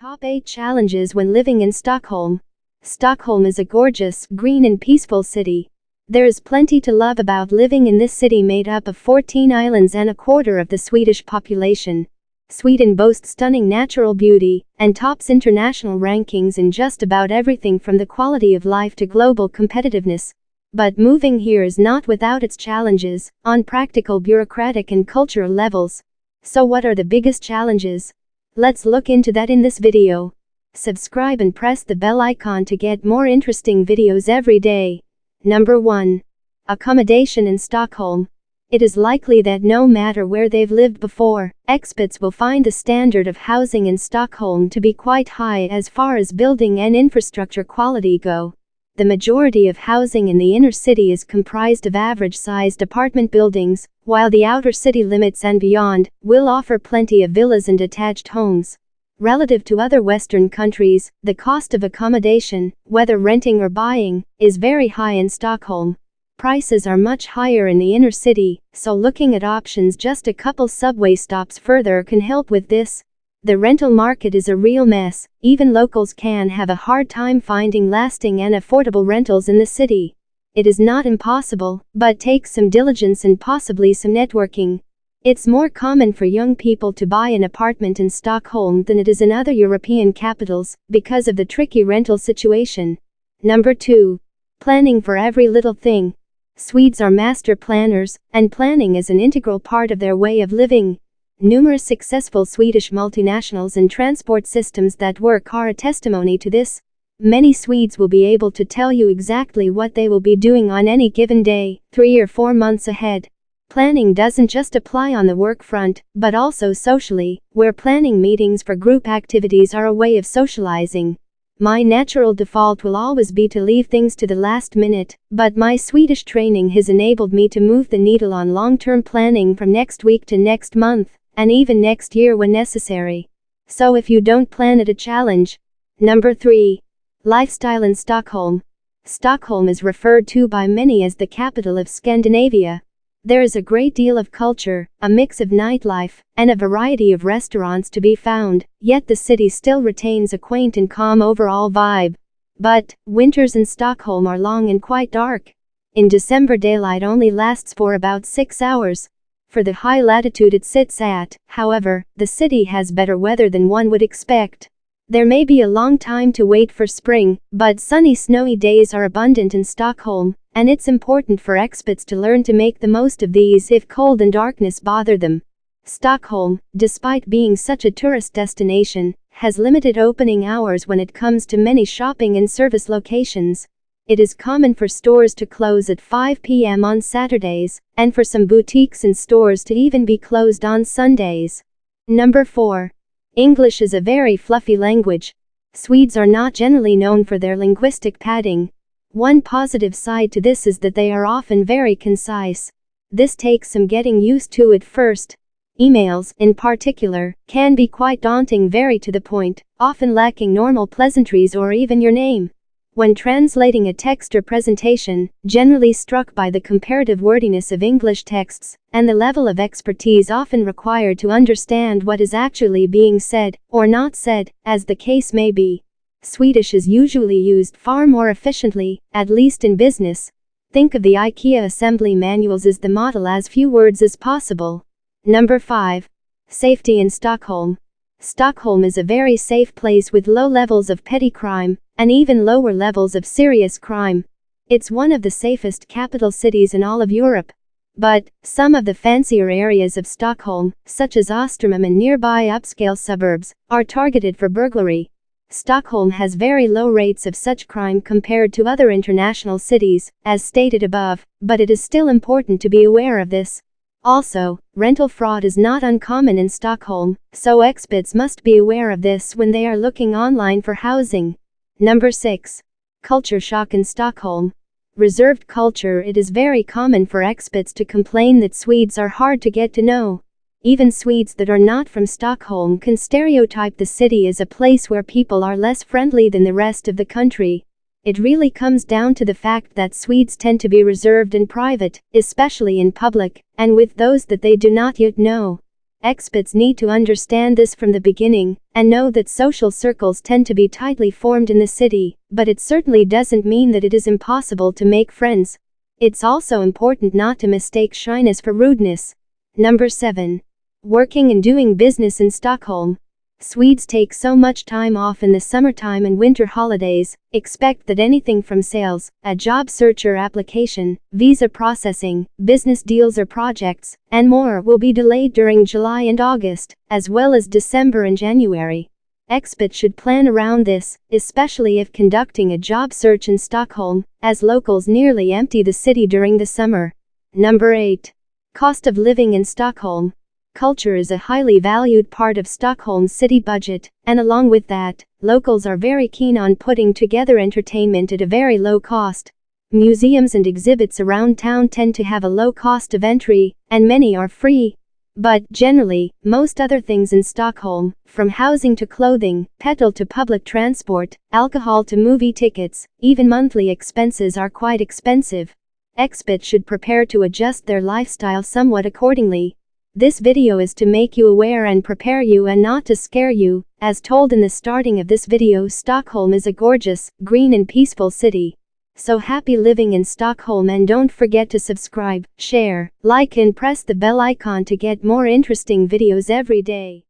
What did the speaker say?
Top 8 Challenges when living in Stockholm. Stockholm is a gorgeous, green and peaceful city. There is plenty to love about living in this city made up of 14 islands and a quarter of the Swedish population. Sweden boasts stunning natural beauty and tops international rankings in just about everything from the quality of life to global competitiveness. But moving here is not without its challenges, on practical, bureaucratic and cultural levels. So what are the biggest challenges? Let's look into that in this video. Subscribe and press the bell icon to get more interesting videos every day. Number 1. Accommodation in Stockholm. It is likely that no matter where they've lived before, expats will find the standard of housing in Stockholm to be quite high as far as building and infrastructure quality go. The majority of housing in the inner city is comprised of average-sized apartment buildings, while the outer city limits and beyond will offer plenty of villas and detached homes. Relative to other Western countries, the cost of accommodation, whether renting or buying, is very high in Stockholm. Prices are much higher in the inner city, so looking at options just a couple subway stops further can help with this. The rental market is a real mess. Even locals can have a hard time finding lasting and affordable rentals in the city. It is not impossible, but takes some diligence and possibly some networking. It's more common for young people to buy an apartment in Stockholm than it is in other European capitals, because of the tricky rental situation. Number 2. Planning for every little thing. Swedes are master planners, and planning is an integral part of their way of living. Numerous successful Swedish multinationals and transport systems that work are a testimony to this. Many Swedes will be able to tell you exactly what they will be doing on any given day, 3 or 4 months ahead. Planning doesn't just apply on the work front, but also socially, where planning meetings for group activities are a way of socializing. My natural default will always be to leave things to the last minute, but my Swedish training has enabled me to move the needle on long-term planning from next week to next month, and even next year when necessary. So if you don't plan it, a challenge. Number 3. Lifestyle in Stockholm. Stockholm is referred to by many as the capital of Scandinavia. There is a great deal of culture, a mix of nightlife, and a variety of restaurants to be found, yet the city still retains a quaint and calm overall vibe. But winters in Stockholm are long and quite dark. In December, daylight only lasts for about 6 hours. For the high latitude it sits at, however, the city has better weather than one would expect. There may be a long time to wait for spring, but sunny, snowy days are abundant in Stockholm, and it's important for expats to learn to make the most of these if cold and darkness bother them. Stockholm, despite being such a tourist destination, has limited opening hours when it comes to many shopping and service locations. It is common for stores to close at 5 p.m. on Saturdays, and for some boutiques and stores to even be closed on Sundays. Number 4. English is a very fluffy language. Swedes are not generally known for their linguistic padding. One positive side to this is that they are often very concise. This takes some getting used to at first. Emails, in particular, can be quite daunting, very to the point, often lacking normal pleasantries or even your name. When translating a text or presentation, generally struck by the comparative wordiness of English texts, and the level of expertise often required to understand what is actually being said, or not said, as the case may be. Swedish is usually used far more efficiently, at least in business. Think of the IKEA assembly manuals as the model, as few words as possible. Number 5. Safety in Stockholm. Stockholm is a very safe place with low levels of petty crime, and even lower levels of serious crime. It's one of the safest capital cities in all of Europe. But some of the fancier areas of Stockholm, such as Östermalm and nearby upscale suburbs, are targeted for burglary. Stockholm has very low rates of such crime compared to other international cities, as stated above, but it is still important to be aware of this. Also, rental fraud is not uncommon in Stockholm, so expats must be aware of this when they are looking online for housing. Number 6. Culture shock in Stockholm. Reserved culture. It is very common for expats to complain that Swedes are hard to get to know. Even Swedes that are not from Stockholm can stereotype the city as a place where people are less friendly than the rest of the country. It really comes down to the fact that Swedes tend to be reserved and private, especially in public, and with those that they do not yet know. Expats need to understand this from the beginning, and know that social circles tend to be tightly formed in the city, but it certainly doesn't mean that it is impossible to make friends. It's also important not to mistake shyness for rudeness. Number 7. Working and doing business in Stockholm. Swedes take so much time off in the summertime and winter holidays. Expect that anything from sales, a job search or application, visa processing, business deals or projects, and more will be delayed during July and August, as well as December and January. Expats should plan around this, especially if conducting a job search in Stockholm, as locals nearly empty the city during the summer. Number 8. Cost of living in Stockholm. Culture is a highly valued part of Stockholm's city budget, and along with that, locals are very keen on putting together entertainment at a very low cost. Museums and exhibits around town tend to have a low cost of entry, and many are free. But, generally, most other things in Stockholm, from housing to clothing, petrol to public transport, alcohol to movie tickets, even monthly expenses are quite expensive. Expats should prepare to adjust their lifestyle somewhat accordingly. This video is to make you aware and prepare you and not to scare you. As told in the starting of this video, Stockholm is a gorgeous, green and peaceful city. So happy living in Stockholm, and don't forget to subscribe, share, like and press the bell icon to get more interesting videos every day.